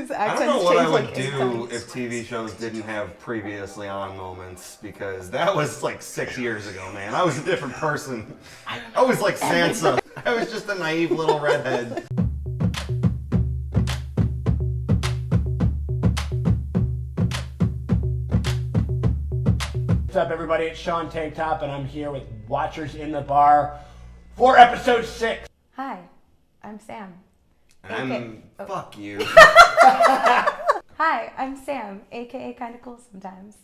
His I don't accents know what I change would like do 8 if TV shows didn't have previously on moments, because that was like 6 years ago, man. I was a different person. I was like Sansa. I was just a naive little redhead. What's up, everybody? It's Sean Tank Top, and I'm here with Watchers in the Bar for episode 6. Hi, I'm Sam. Fuck you. Hi, I'm Sam, aka Kinda Cool Sometimes.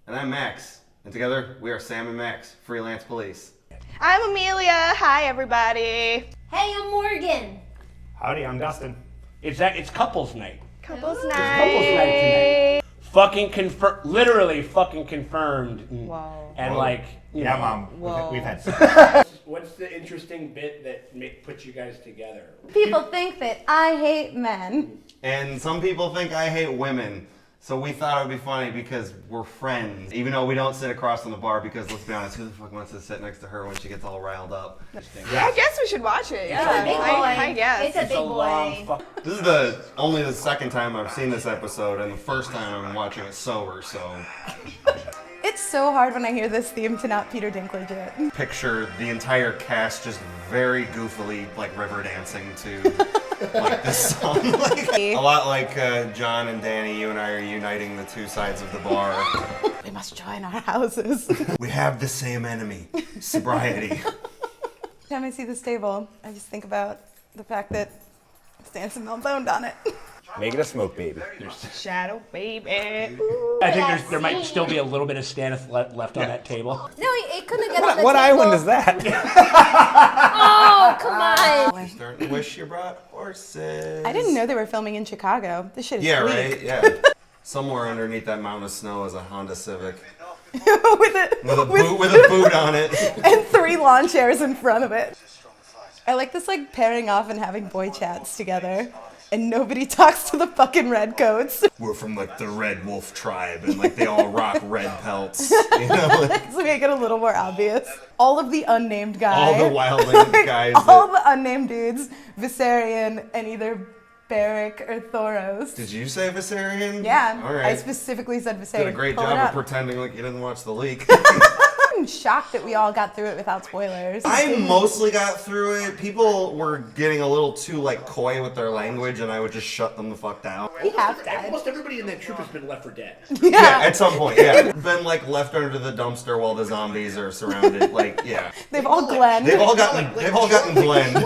And I'm Max. And together, we are Sam and Max, freelance police. I'm Amelia. Hi, everybody. Hey, I'm Morgan. Howdy, I'm Dustin. It's couples night. Couples It's night. couples night tonight. Literally fucking confirmed. Whoa. And Whoa. like, you know, Mom. Whoa. We've had sex. What's the interesting bit that puts you guys together? People think that I hate men. And some people think I hate women. So we thought it would be funny because we're friends. Even though we don't sit across on the bar, because let's be honest, who the fuck wants to sit next to her when she gets all riled up? I guess we should watch it. It's a big boy. I guess. It's a big boy. This is only the second time I've seen this episode, and the first time I'm watching it sober, so It's so hard when I hear this theme to not Peter Dinklage it. picture the entire cast just very goofily like river dancing to like this song. A lot like John and Danny, you and I are uniting the two sides of the bar. We must join our houses. We have the same enemy, sobriety. Every time I see this table, I just think about the fact that Sansa meltdowned on it. Make it a smoke baby. Shadow baby. I think there might still be a little bit of Stannis left on that table. No, it couldn't get on the What table. island is that? Oh, come on. Starting to wish you brought horses. I didn't know they were filming in Chicago. This shit is Yeah, bleak. right? Yeah. Somewhere underneath that mountain of snow is a Honda Civic. with With a boot on it. and 3 lawn chairs in front of it. I like this like pairing off and having boy chats together. And nobody talks to the fucking redcoats. We're from like the Red Wolf tribe, and like they all rock red pelts. You know, like, To make it a little more obvious. All of the unnamed guys. all the wildling guys. All the unnamed dudes. Viserion and either Beric or Thoros. Did you say Viserion? Yeah, All I right. specifically said Viserion. Did a great Pull it job of up. pretending like you didn't watch the leak. I'm shocked that we all got through it without spoilers. I mostly got through it. People were getting a little too like coy with their language, and I would just shut them the fuck down. We have died. Almost everybody in that troop has been left for dead. Yeah, at some point, yeah. Been like left under the dumpster while the zombies are surrounded. Like, yeah. They've all Glenn. They've all gotten blend.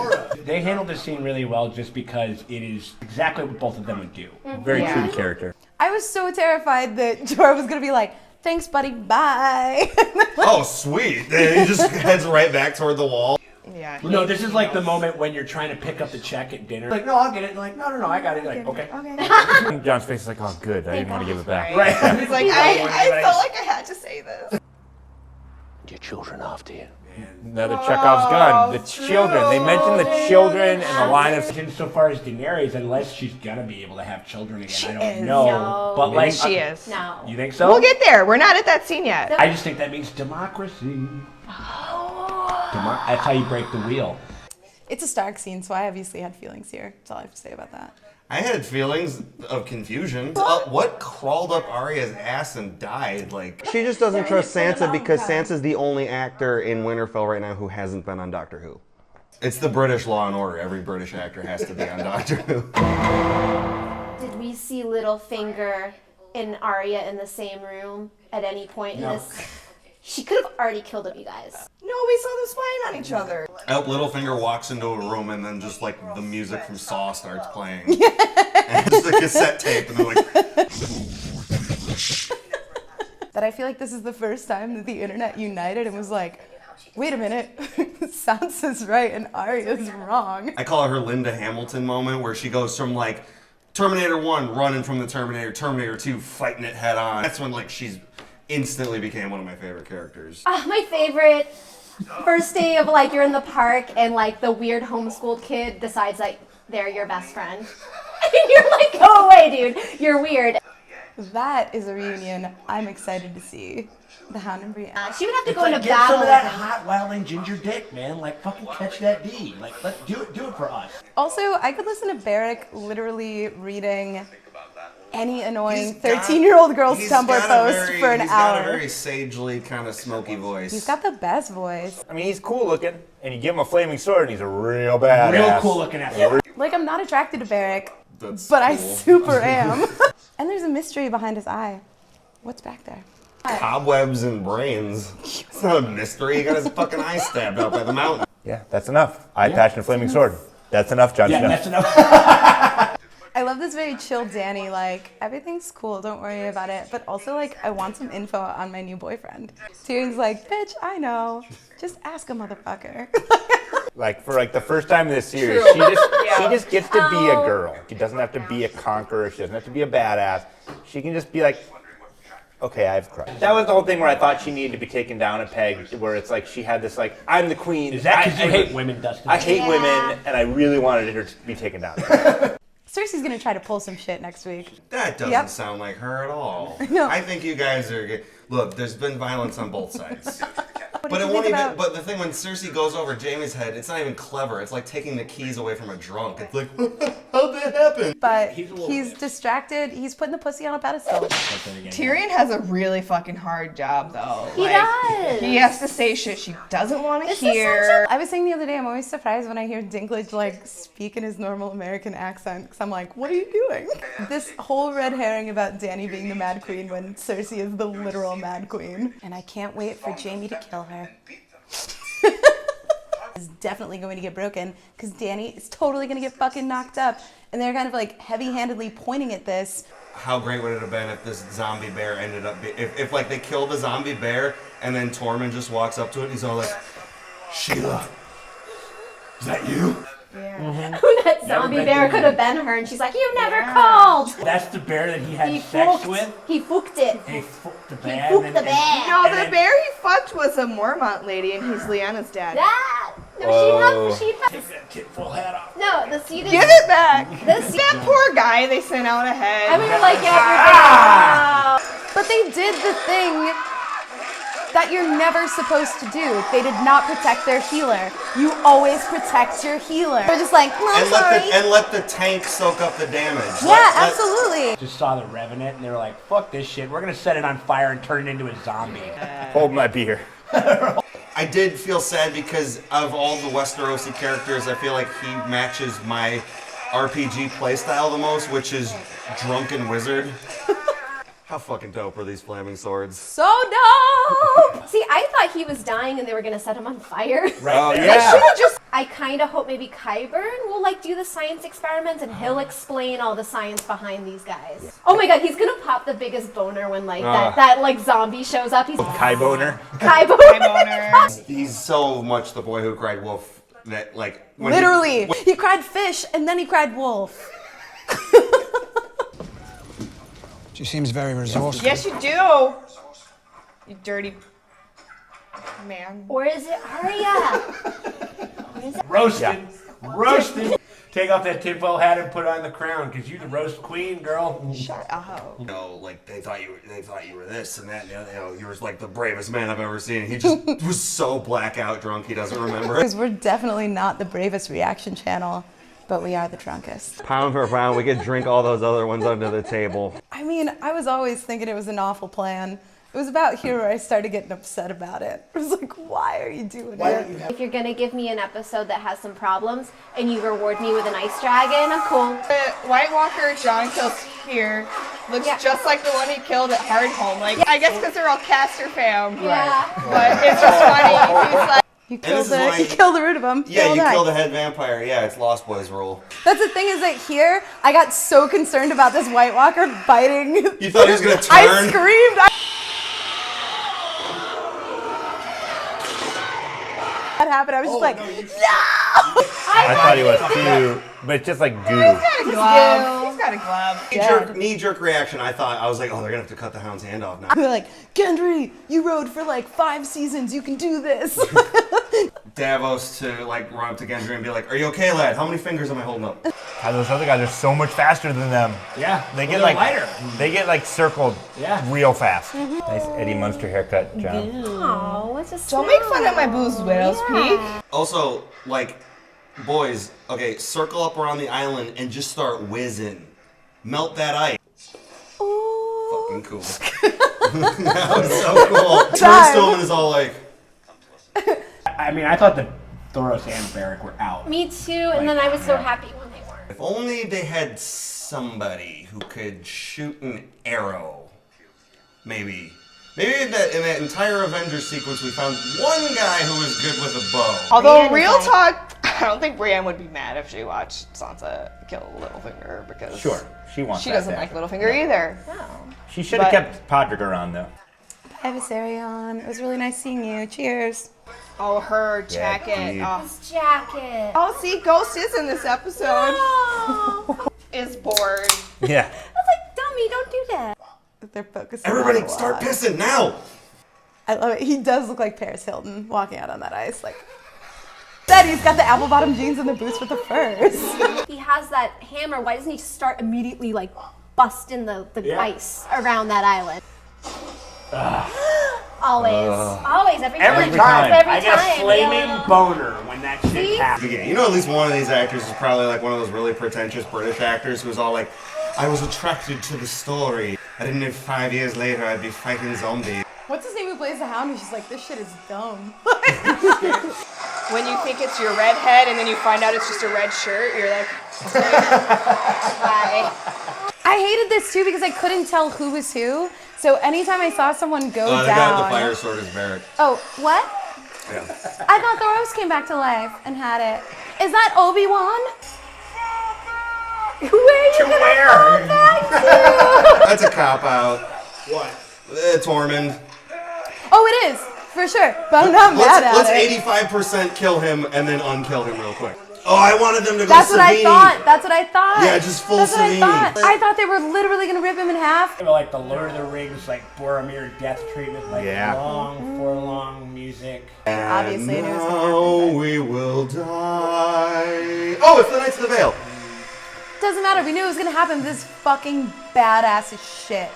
They handled this scene really well just because it is exactly what both of them would do. Very Yeah. true to character. I was so terrified that Jorah was gonna be like, thanks buddy, bye. Oh, sweet. Then he just heads right back toward the wall. Yeah. No, this is like the moment when you're trying to pick up the check at dinner. Like, no, I'll get it. And like, no, I got it. Like, okay. Okay. John's face is like, oh, good. I didn't want to give it back. Right. He's like, I felt like I had to say this. Your children off to you. Another Chekhov's gun. The children. They mentioned the children and the line of. So far as Daenerys, unless she's gonna be able to have children again, I don't is. know. No. But like, She is. No. You think so? We'll get there. We're not at that scene yet. I just think that means democracy. That's how you break the wheel. It's a Stark scene, so I obviously had feelings here. That's all I have to say about that. I had feelings of confusion. What crawled up Arya's ass and died? Like, she just doesn't trust Sansa because Sansa's the only actor in Winterfell right now who hasn't been on Doctor Who. It's the British Law and Order. Every British actor has to be on Doctor Who. Did we see Littlefinger and Arya in the same room at any point in this? She could have already killed him, you guys. No, we saw them spying on each other. Littlefinger walks into a room and then just like the music from Saw starts playing. And it's a cassette tape and they're like, That I feel like this is the first time that the internet united and was like, wait a minute, Sansa's right and Arya's wrong. I call it her Linda Hamilton moment where she goes from like Terminator 1 running from the Terminator, Terminator 2 fighting it head on. That's when like she's instantly became one of my favorite characters. My favorite first day of like you're in the park and like the weird homeschooled kid decides like they're your best friend. And you're like, go away, dude. You're weird. That is a reunion I'm excited to see. The Hound and Brienne. She would have to It's go like, into get battle some of that with him. hot wilding ginger dick, man. Like, fucking catch that D. Like, let's do it for us. Also, I could listen to Beric literally reading any annoying 13-year-old girl's He's Tumblr got a post very- for an he's hour. got a very sagely kind of smoky voice. He's got the best voice. I mean, he's cool looking, and you give him a flaming sword, and he's a real badass. Real cool looking at you. Like, I'm not attracted to Barrick, That's but I cool. super am. And there's a mystery behind his eye. What's back there? Cobwebs and brains. It's not a mystery. He got his fucking eye stabbed out by the mountain. Yeah, that's enough. Eye patch and a flaming sword. That's enough, Jon Yeah, Snow. that's enough. I love this very chill Dany, like, everything's cool, don't worry about it. But also, like, I want some info on my new boyfriend. Tyrion's like, bitch, I know. Just ask a motherfucker. Like, for like the first time in this series, True. she just gets to be a girl. She doesn't have to be a conqueror. She doesn't have to be a badass. She can just be like, okay, I have crushed. That was the whole thing where I thought she needed to be taken down a peg, where it's like she had this like, I'm the queen. Is that because you hate women, Dustin? I hate women, and I really wanted her to be taken down. Cersei's gonna try to pull some shit next week. That doesn't Yep. sound like her at all. No. I think you guys are good. Look, there's been violence on both sides. What But did it you won't think even. about- But the thing when Cersei goes over Jaime's head, it's not even clever. It's like taking the keys away from a drunk. It's like, how'd that happen? But He's a little he's bit. distracted. He's putting the pussy on a pedestal. Tyrion has a really fucking hard job, though. He does. He has to say shit she doesn't want to It's the hear. I was saying the other day, I'm always surprised when I hear Dinklage like speak in his normal American accent, because I'm like, what are you doing? This whole red herring about Dany being the Mad Queen when Cersei is the literal Mad Queen. And I can't wait for Jaime to kill her. Is definitely going to get broken because Dany is totally going to get fucking knocked up. And they're kind of like heavy-handedly pointing at this. How great would it have been if this zombie bear ended up if like they killed the zombie bear and then Tormund just walks up to it and he's all like, Sheila, is that you? That zombie been bear to could have been her, and she's like, you never called. That's the bear that he had He sex fucked. with. He fucked it. He fucked the He bear. fucked and- the and- bear. No, And the then- bear he fucked was a Mormont lady, and he's Lyanna's dad. That. No, Whoa. she had. Take that tinfoil hat off. No, the seed is. Give it back. The seed. That poor guy they sent out ahead. And we were like, yeah, But they did the thing that you're never supposed to do. They did not protect their healer. You always protect your healer. They're just like, well, I'm sorry. And let the tank soak up the damage. Yeah, absolutely. Just saw the Revenant and they were like, fuck this shit. We're going to set it on fire and turn it into a zombie. Hold my beer. I did feel sad because of all the Westerosi characters, I feel like he matches my RPG playstyle the most, which is Drunken Wizard. How fucking dope are these flaming swords? So dope. See, I thought he was dying and they were gonna set him on fire. Right Oh, there. yeah. I kind of hope maybe Qyburn will like do the science experiments and he'll explain all the science behind these guys. Oh my god, he's gonna pop the biggest boner when like that like zombie shows up. He's Kai Boner. Qyburn. He's so much the boy who cried wolf that like when Literally. He cried fish and then he cried wolf. She seems very resourceful. Yes, you do. You dirty man. Or is it Arya? Roasted. Roasted. Take off that tinfoil hat and put on the crown because you're the roast queen, girl. Shut up. you know, like they thought you were this and that, and you know, you were like the bravest man I've ever seen. He just was so blackout drunk he doesn't remember it. Because we're definitely not the bravest reaction channel, but we are the drunkest. Pound for pound, we could drink all those other ones under the table. I mean, I was always thinking it was an awful plan. It was about here where I started getting upset about it. I was like, why are you doing it? If you're gonna give me an episode that has some problems and you reward me with an ice dragon, I'm cool. The White Walker John kills here looks just like the one he killed at Hardhome. Like, I guess because they're all caster fam. Yeah. But it's just funny. He's like, You this killed is why- you killed the root of them. Yeah, you die. kill the head vampire. Yeah, it's Lost Boys rule. That's the thing is that here, I got so concerned about this White Walker biting. You thought he was gonna turn? I screamed. That happened. I was just like, no! I thought he was too, but it's just like goo. he's got a glove. Knee-jerk reaction. I was like, oh, they're gonna have to cut the hound's hand off now. They're like, Gendry, you rode for like 5 seasons. You can do this. Davos to like run up to Gendry and be like, are you okay, lad? How many fingers am I holding up? God, those other guys are so much faster than them. Yeah. They Well, get they're like lighter. they get like circled Yeah. real fast. Nice Eddie Munster haircut, John. Oh, what's a Don't make fun of my booze widow's peak. Also, like, boys, okay, circle up around the island and just start whizzing. Melt that ice. fucking cool. That was so cool. Turns to him and is all like... I mean, I thought that Thoros and Beric were out. Me too, and then I was so happy when they weren't. If only they had somebody who could shoot an arrow. Maybe. Maybe in that entire Avengers sequence we found one guy who was good with a bow. Although, real talk, I don't think Brienne would be mad if she watched Sansa kill Littlefinger because she wants. She that doesn't to like happen. Littlefinger either. No. She should have kept Podrick around though. Hi, Viserion. It was really nice seeing you. Cheers. Oh, her jacket. dude. Oh. His jacket. Oh, see, Ghost is in this episode. Oh. Is bored. Yeah. I was like, dummy, don't do that. They're focusing. Everybody on a start lot. pissing now! I love it. He does look like Paris Hilton walking out on that ice. Like, then he's got the apple bottom jeans and the boots with the furs. He has that hammer. Why doesn't he start immediately like busting the ice around that island? Always, every time. Every time. Every I get a time, flaming yeah. boner when that shit See? happens. Yeah, you know, at least one of these actors is probably like one of those really pretentious British actors who's all like, I was attracted to the story. I didn't know 5 years later I'd be fighting zombies. What's his name who plays the Hound? He's just like, this shit is dumb. When you think it's your red head and then you find out it's just a red shirt, you're like, why? I hated this too because I couldn't tell who was who. So anytime I saw someone go The guy down. with the fire sword is Beric. Oh, what? Yeah. I thought Thoros came back to life and had it. Is that Obi-Wan? Where are you gonna go back to? That's a cop-out. What? Tormund. Oh, it is. For sure. But I'm not mad at Let's it. 85% kill him and then unkill him real quick. Oh, I wanted them to go That's what I Sabine. thought. That's what I thought. Yeah, just full That's what I Sabine. thought. I thought they were literally gonna rip him in half. Like the Lord of the Rings, like Boromir death treatment, like Yeah. long, forlong music. Obviously, And it was now we will die. Oh, it's the Knights of the Vale. Doesn't matter. We knew it was gonna happen. This fucking badass as shit.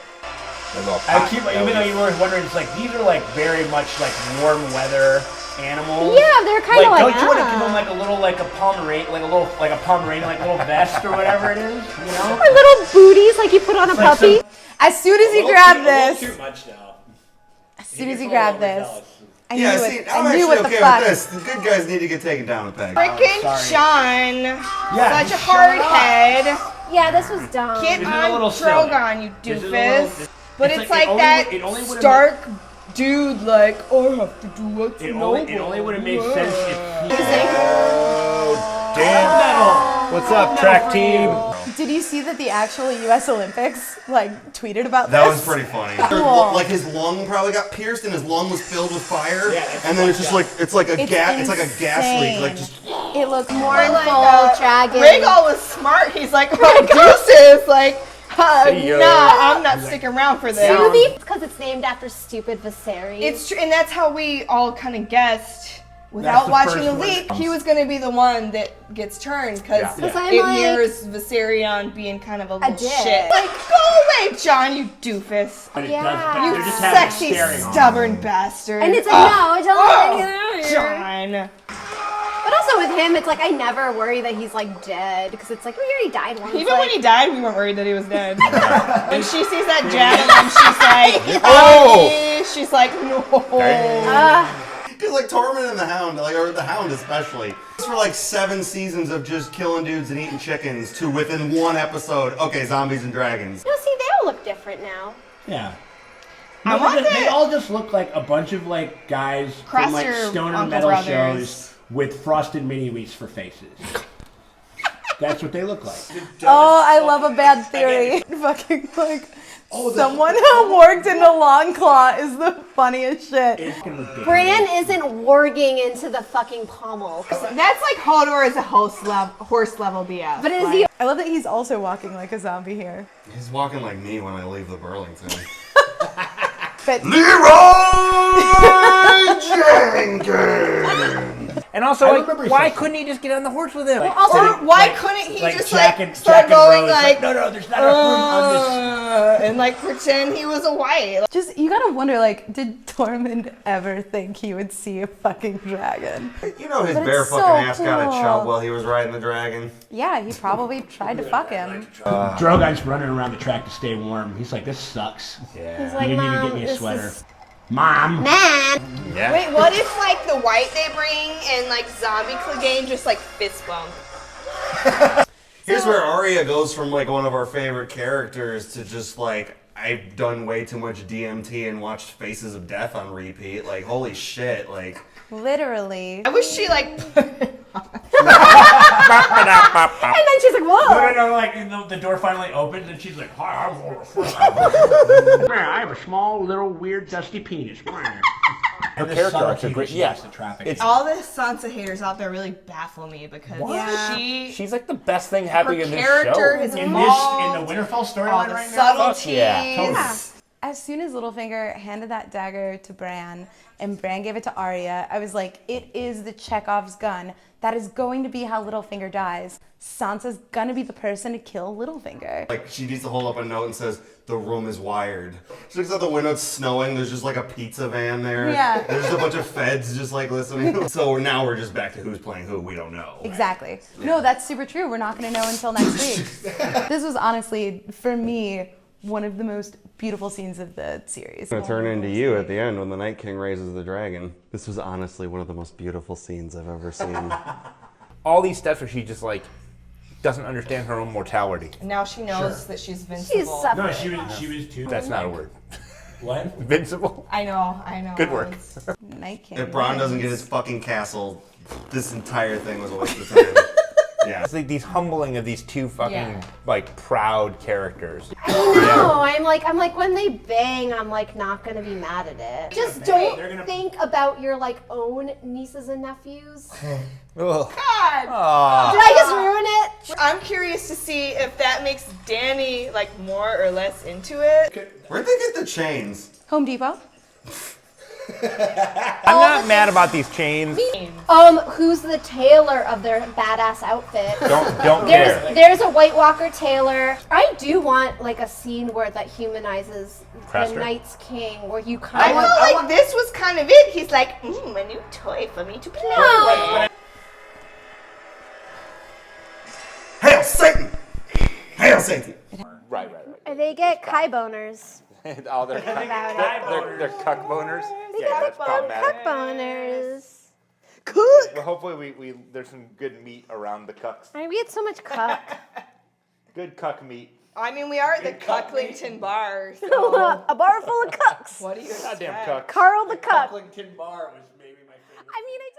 I keep, even though you were wondering, it's like these are like very much like warm weather animals. Yeah, they're kind of like. Don't you want to give them like a little like a Pomeranian, like a little vest or whatever it is, you know? Or little booties like you put on a puppy. As soon as he grabbed this, Too much though. as soon as he grabbed this, I knew Yeah, it. see, I'm I knew actually what the okay fuck. with this. The good guys need to get taken down a peg. Freaking Sean. Yeah, Such a hard head. Yeah, this was dumb. Get This is a on little silly. Drogon, you This is a doofus. little- But it's it's like, like it only that would've Stark dude, like, oh, I have to do what's It noble. only would have made sense if he Damn. metal. What's up, track team? Did you see that the actual U.S. Olympics like tweeted about That this? was pretty funny. Cool. Like his lung probably got pierced and his lung was filled with fire. Yeah, that's and then it's just like it's like a It's gas. It's like a gas leak. Like insane. just It looked Or mournful, like, dragon. Rhaegal was smart. He's like, oh, deuces. Like, See ya. nah, I'm not sticking around for this. It's because it's named after stupid Viserys. It's true, and that's how we all kind of guessed. Without the watching first the one leak, that he was going to be the one that gets turned because Yeah. 'Cause I'm it like- mirrors Viserion being kind of a little dick. shit. Like, go away, John, you doofus. But it Yeah. does, but You they're just having Sexy, staring on stubborn bastard. and it's like, no, don't get out of here. John. But also with him, it's like I never worry that he's like dead because it's like, well, he already died once. Even like, when he died, we weren't worried that he was dead. When she sees that javelin, she's like, Oh! "Honey," she's like, no. because like Tormund and the Hound, like or the Hound especially, it's for like 7 seasons of just killing dudes and eating chickens to within one episode. Okay, zombies and dragons. No, see, they all look different now. Yeah. I want They that. all just look like a bunch of like guys from like Crosser stoner Uncle metal Brothers. shows with frosted mini wheats for faces. That's what they look like. Oh, I love a bad theory. Fucking like someone who worked in the long claw is the funniest shit. It's gonna be Bran isn't warging into the fucking pommel. That's like Hodor is a horse level BS. But is he? I love that he's also walking like a zombie here. He's walking like me when I leave the Burlington. But Leroy Jenkins. And also, I like, remember why something. couldn't he just get on the horse with him? Also, why couldn't he just like start going like, no, there's not enough room on this. and like pretend he was a white. Just, you gotta wonder, like, did Tormund ever think he would see a fucking dragon? You know his But bare it's fucking so ass got a cool. chub while he was riding the dragon. Yeah, he probably tried to fuck him. Drogon's running around the track to stay warm. He's like, this sucks. Yeah. He's like, You didn't even Mom, get me a this sweater. is... Mom! Mom! Yeah. Wait, what if like the white they bring and like zombie Clegane just like fist bump? Here's where Arya goes from like one of our favorite characters to just like, I've done way too much DMT and watched Faces of Death on repeat. Like, holy shit, like. Literally. I wish she like. And then she's like, whoa! No, like the door finally opens and she's like, hi, I have a small, little, weird, dusty penis. Her character arcs are great. Yeah. It's All the Sansa haters out there really baffle me because She's like the best thing happening in this character show. has in evolved. the Winterfell All storyline the right now. subtleties. yeah. Totally. As soon as Littlefinger handed that dagger to Bran and Bran gave it to Arya, I was like, it is the Chekhov's gun. That is going to be how Littlefinger dies. Sansa's gonna be the person to kill Littlefinger. Like, she needs to hold up a note and says, the room is wired. She looks out the window, it's snowing, there's just like a pizza van there. Yeah. There's just a bunch of feds just like listening. So now we're just back to who's playing who, we don't know. Exactly. No, that's super true. We're not gonna know until next week. This was honestly, for me, one of the most beautiful scenes of the series. It's gonna turn into you at the end when the Night King raises the dragon. This was honestly one of the most beautiful scenes I've ever seen. All these steps where she just like doesn't understand her own mortality. Now she knows that she's invincible. She's suffering. No, she was too. That's not a word. What? Invincible. I know. Good work. Night King. If Bronn doesn't get his fucking castle, this entire thing was a waste of time. Yeah. It's like these humbling of these two fucking like proud characters. I know. I'm like when they bang, I'm like not gonna be mad at it. Just don't think about your like own nieces and nephews. Did Ugh. God. I just ruin it? I'm curious to see if that makes Dany like more or less into it. Where'd they get the chains? Home Depot. I'm not mad about these chains. Who's the tailor of their badass outfit? Don't care. There's a White Walker tailor. I do want like a scene where that humanizes Craster. the Night's King, where you I kind feel of like this was kind of it. He's like, a new toy for me to play with. Hail Satan! Hail Satan! Right. they get Kai boners. Oh, they're cuck boners. They Yeah, get that's problematic. cuck boners. Well, hopefully we there's some good meat around the cucks. I get so much cuck. Good cuck meat. I mean, we are at the Cucklington bar. So A bar full of cucks. what do you Goddamn expect? cuck. Carl the cuck. Bar was maybe my favorite. I mean, I